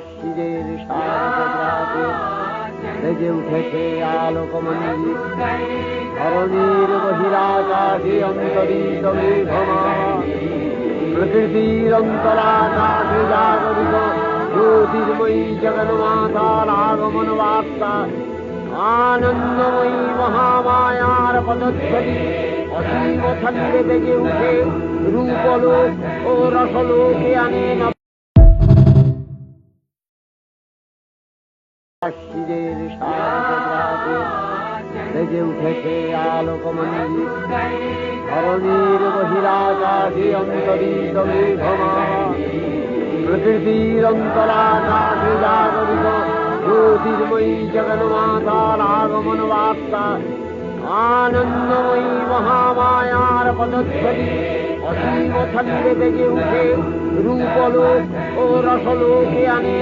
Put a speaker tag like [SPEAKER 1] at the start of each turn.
[SPEAKER 1] শিরের সারাতে বেজে উঠেছে আলোকমঞ্জি ধরণীর বহিরাকাশে অন্তরিত মেঘমা প্রকৃতির অন্তরাকাশে জাগরিত জ্যোতির্ময়ী জগন্মাতার আগমন বার্তা আনন্দময়ী মহামায়ার পদধ্বনি অসীম ছন্দে বেজে উঠে রূপলোক ও রসলোকে আনে শিরের সারাতে বেজে উঠেছে আলোকমঞ্জি ধরণীর বহিরাকাশে অন্তরিত মেঘমা প্রকৃতির অন্তরাকাশে জাগরিত জ্যোতির্ময়ী জগন্মাতার আগমন বার্তা আনন্দময়ী মহামায়ার পদধ্বনি অসীম ছন্দে বেজে উঠে রূপলোক ও রসলোকে আনে